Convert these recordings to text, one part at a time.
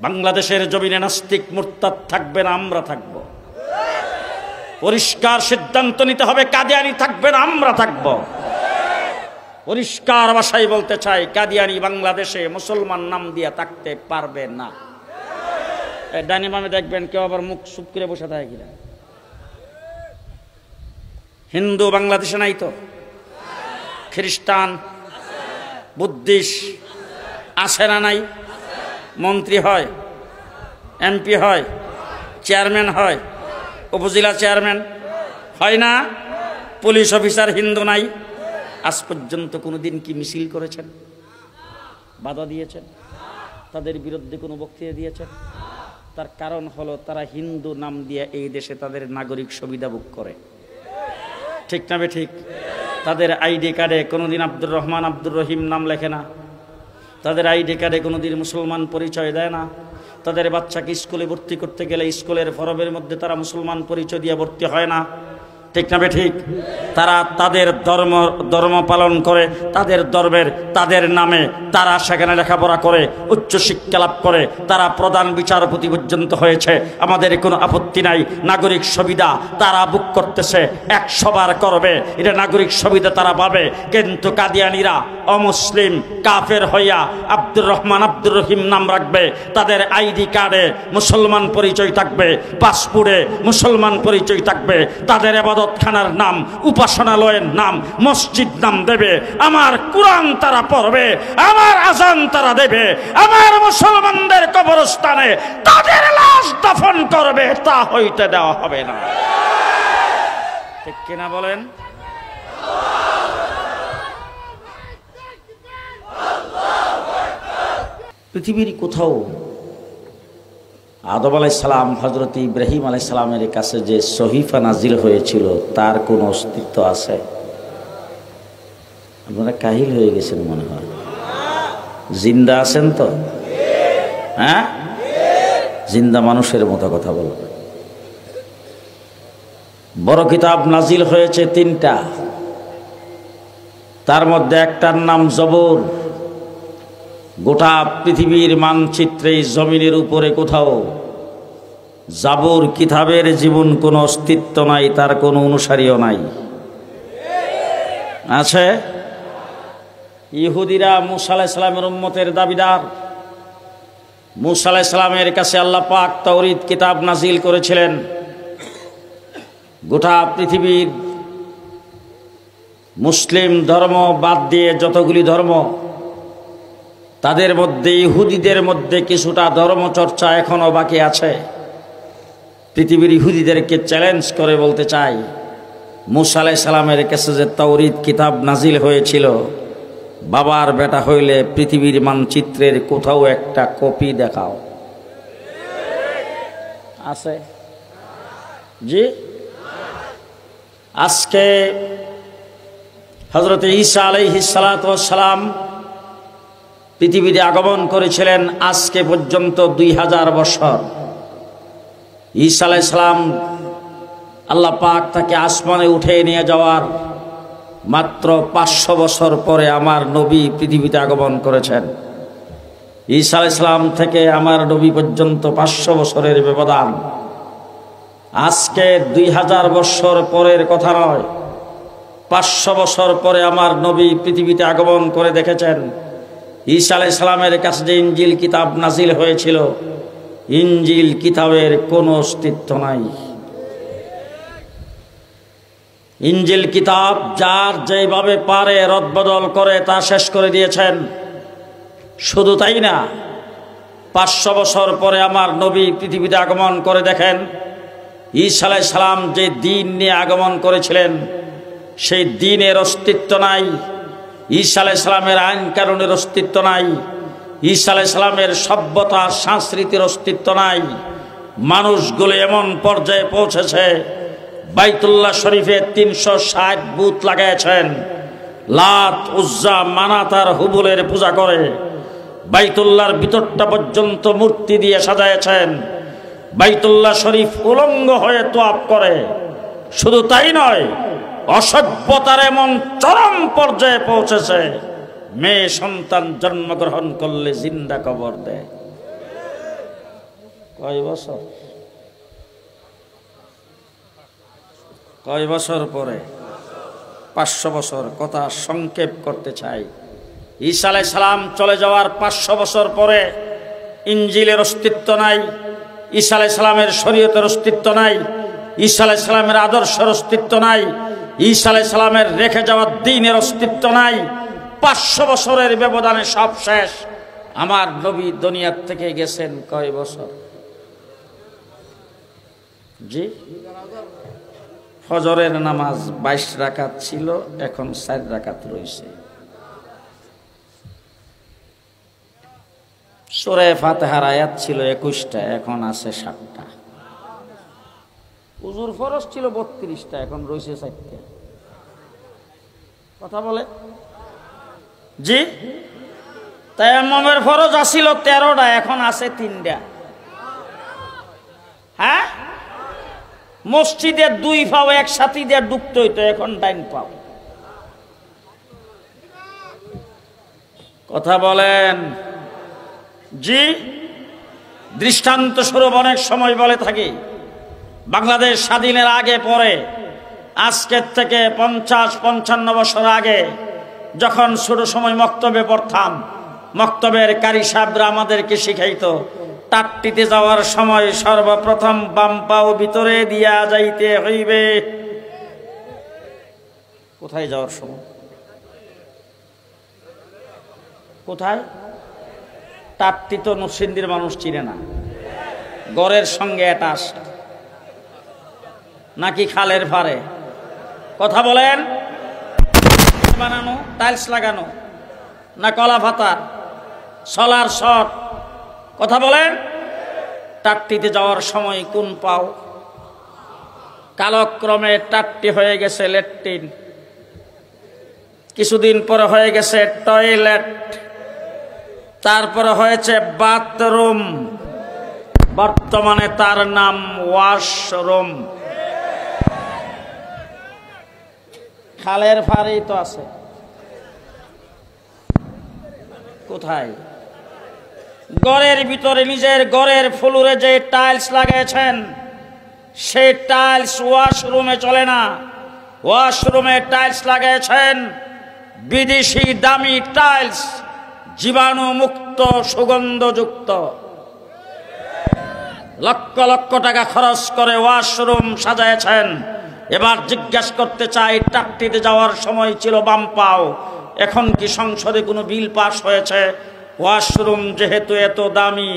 বাংলাদেশের জমিনে নাস্তিক মুরতাদ থাকবে না, আমরা থাকব। পরিষ্কার সিদ্ধান্ত নিতে হবে, কাদিয়ানি থাকবে না, আমরা থাকব। পরিষ্কার ভাষায় বলতে চাই, কাদিয়ানি বাংলাদেশে মুসলমান নাম দিয়ে থাকতে পারবে না। ডানি মামে দেখবেন কেউ আবার মুখ চুপ করে বসে থাকে কিনা। হিন্দু বাংলাদেশে নাই তো, খ্রিস্টান বুদ্ধিস্ট আছে না নাই? মন্ত্রী হয়, এমপি হয়, চেয়ারম্যান হয়, উপজেলা চেয়ারম্যান হয় না? পুলিশ অফিসার হিন্দু নাই? আজ পর্যন্ত কোনোদিন কি মিছিল করেছেন, বাধা দিয়েছেন, তাদের বিরুদ্ধে কোনো বক্তৃতা দিয়েছেন? তার কারণ হলো তারা হিন্দু নাম দিয়ে এই দেশে তাদের নাগরিক সুবিধা ভোগ করে। ঠিক না বে ঠিক? তাদের আইডি কার্ডে কোনোদিন আব্দুর রহমান আব্দুর রহিম নাম লেখে না, তাদের আইডি কার্ডে কোনোদিন মুসলমান পরিচয় দেয় না, তাদের বাচ্চাকে স্কুলে ভর্তি করতে গেলে স্কুলের ফরমের মধ্যে তারা মুসলমান পরিচয় দিয়ে ভর্তি হয় না। ঠিক না বে ঠিক? তারা তাদের ধর্ম পালন করে, তাদের ধর্মের তাদের নামে তারা সেখানে লেখাপড়া করে, উচ্চশিক্ষা লাভ করে, তারা প্রধান বিচারপতি পর্যন্ত হয়েছে। আমাদের কোনো আপত্তি নাই। নাগরিক সুবিধা তারা বুক করতেছে, 100 বার করবে, এটা নাগরিক সুবিধা তারা পাবে। কিন্তু কাদিয়ানিরা অমুসলিম কাফের হইয়া আব্দুর রহমান আব্দুর রহিম নাম রাখবে, তাদের আইডি কার্ডে মুসলমান পরিচয় থাকবে, পাসপোর্টে মুসলমান পরিচয় থাকবে, তাদের ইবাদতখানার নাম, উপাসনালয়ের নাম, মসজিদ নাম দেবে, আমার কোরআন তারা পড়বে, আমার আজান তারা দেবে, আমার মুসলমানদের কবরস্থানে তাদের লাশ দাফন করবে, তা হইতে দেওয়া হবে না। ঠিক কিনা বলেন? পৃথিবীর কোথাও আদম আলাইহিস সালাম হযরত ইব্রাহিম আলাইহিস সালামের কাছে যে সহিফা নাজিল হয়েছিল তার কোনো অস্তিত্ব আছে? আপনারা কাহিল হয়ে গেছেন মনে হয়। জিন্দা আছেন তো? হ্যাঁ, জিন্দা মানুষের মতো কথা বলবেন। বড় কিতাব নাজিল হয়েছে 3টা, তার মধ্যে একটার নাম জবর। গোটা পৃথিবীর মানচিত্রে জমিনের উপরে কোথাও জাবর কিতাবের জীবন কোনো অস্তিত্ব নাই, তার কোনো অনুসারীও নাই। আছে? ইহুদিরা মুসা আলাইহিস সালামের উম্মতের দাবিদার। মুসা আলাইহিস সালামের কাছে আল্লাহ পাক তাওরীত কিতাব নাজিল করেছিলেন। গোটা পৃথিবীর মুসলিম ধর্ম বাদ দিয়ে যতগুলি ধর্ম, তাদের মধ্যে ইহুদিদের মধ্যে কিছুটা ধর্মচর্চা এখনো বাকি আছে। পৃথিবীর ইহুদিদেরকে চ্যালেঞ্জ করে বলতে চাই, মুসা আলাইহিস সালামের কাছে যে তাওরীত কিতাব নাজিল হয়েছিল, বাবার বেটা হইলে পৃথিবীর মানচিত্রের কোথাও একটা কপি দেখাও। আছে? জি। আজকে হযরত ঈসা আলাইহিস সালাতু ওয়াস সালাম পৃথিবীতে আগমন করেছিলেন আজকে পর্যন্ত 2000 বছর। ঈসা আলাইহিস সালাম আল্লাহ পাক তাকে আসমানে উঠে নিয়ে যাওয়ার মাত্র 500 বছর পরে আমার নবী পৃথিবীতে আগমন করেছেন। ঈসা আলাইহিস সালাম থেকে আমার নবী পর্যন্ত 500 বছরের ব্যবধান। আজকে 2000 বছর পরের কথা নয়, 500 বছর পরে আমার নবী পৃথিবীতে আগমন করে দেখেছেন ঈসা আলাইহিস সালামের কাছে যে ইনজিল কিতাব নাজিল হয়েছিল, ইনজিল কিতাবের কোনো অস্তিত্ব নাই। ইনজিল কিতাব যার যেভাবে পারে রদবদল করে তা শেষ করে দিয়েছেন। শুধু তাই না, 500 বছর পরে আমার নবী পৃথিবীতে আগমন করে দেখেন ঈসা আলাইহিস সালাম যে দিন নিয়ে আগমন করেছিলেন সেই দিনের অস্তিত্ব নাই। ঈসা আলাইহিস সালামের আইন কানুনের অস্তিত্ব নাই। ঈসা আলাইহিস সালামের সভ্যতা সংস্কৃতির অস্তিত্ব নাই। মানুষগুলো এমন পর্যায়ে পৌঁছেছে, বাইতুল্লাহ শরীফে 360 বুত লাগাইছেন, লাত উজ্জা মানাত আর হুবলের পূজা করে। বাইতুল্লাহর ভিতরটা পর্যন্ত মূর্তি দিয়ে সাজাইছেন। বাইতুল্লাহ শরীফ উলঙ্গ হয়ে তোয়াফ করে। শুধু তাই নয়, অসভ্যতার এমন চরম পর্যায়ে পৌঁছেছে, মেয়ে সন্তান জন্মগ্রহণ করলে জিন্দা কবর দেয়। কয় বছর? কয় বছর পরে? 500 বছর। কথা সংক্ষেপ করতে চাই, ঈসা আলাইহিস সালাম চলে যাওয়ার 500 বছর পরে ইনজিলের অস্তিত্ব নাই, ঈসা আলাইহিস সালামের শরীয়তের অস্তিত্ব নাই, ঈসা আলাইহিস সালামের আদর্শের অস্তিত্ব নাই, ঈসা আলাইহিস সালামের রেখে যাওয়া দ্বীনের অস্তিত্ব নাই। 500 বছরের ব্যবধানে সব শেষ। আমার নবী দুনিয়ার থেকে গেছেন কয় বছর? জি, ফজরের নামাজ 22 রাকাত ছিল, এখন 4 রাকাত রয়েছে। সূরা ফাতিহার আয়াত ছিল 21টা, এখন আছে 7টা। উজুর ফরজ ছিল 32টা, এখন রয়েছে 4টা। কথা বলে জি। তায়াম্মুমের ফরজ আছিল 13টা, এখন আছে 3টা। হ্যাঁ, মসজিদে 2 পাও একসাথে দিয়ে ঢুকতে হইতো, এখন 2 পাও। কথা বলেন জি। দৃষ্টান্ত স্বরূপ অনেক সময় বলে থাকি, বাংলাদেশ স্বাধীনের আগে পরে, আজকের থেকে 50-55 বছর আগে যখন ছোট সময় মক্তবে পড়তাম, মক্তবের কারি সাহেবরা আমাদেরকে শিখাইতো টাট্টিতে যাওয়ার সময় সর্বপ্রথম বাম পাও ভিতরে দিয়া যাইতে হইবে। কোথায় যাওয়ার সময়? কোথায়? টাট্টি তো নরসিংদীর মানুষ চিনে না, গড়ের সঙ্গে অ্যাটাচ নাকি খালের পারে? কথা বলেন। বানানো টাইলস লাগানো না কলা পাতা সলার শট? কথা বলেন। টাট্টিতে যাওয়ার সময় কোন পাও? কালক্রমে টাট্টি হয়ে গেছে ল্যাট্রিন, কিছুদিন পরে হয়ে গেছে টয়লেট, তারপরে হয়েছে বাথরুম, বর্তমানে তার নাম ওয়াশরুম। খালের ফারেই তো আছে। কোথায়? ঘরের ভিতরে নিজের ঘরের ফ্লোরে যে টাইলস লাগিয়েছেন, সেই টাইলস ওয়াশরুমে চলে না। ওয়াশরুমে টাইলস লাগিয়েছেন বিদেশি দামি টাইলস, জীবাণু মুক্ত, সুগন্ধযুক্ত। লক্ষ লক্ষ টাকা খরচ করে ওয়াশরুম সাজাইছেন। এবার জিজ্ঞাসা করতে চাই, টাট্টিতে যাওয়ার সময় ছিল বাম পাও, এখন কি সংসদে কোনো বিল পাস হয়েছে? ওয়াশরুম যেহেতু এত দামি,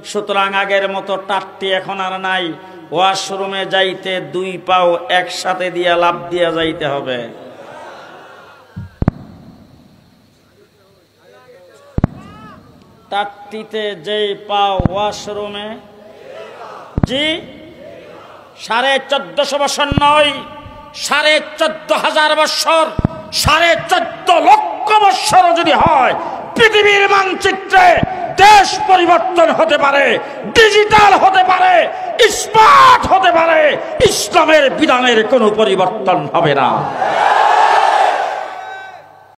সুতরাং আগের মতো টাট্টি এখন আর নাই। ওয়াশরুমে যাইতে 2 পাও একসাথে দিয়া লাভ দিয়া যাইতে হবে। টাট্টিতে যেই পাও ওয়াশরুমে জি 1450 বছর নয়, 14,500 বছর, 14.5 লক্ষ বছরও যদি হয়, পৃথিবীর মানচিত্রে দেশ পরিবর্তন হতে পারে, ডিজিটাল হতে পারে, স্মার্ট হতে পারে, ইসলামের বিধানের কোনো পরিবর্তন হবে না।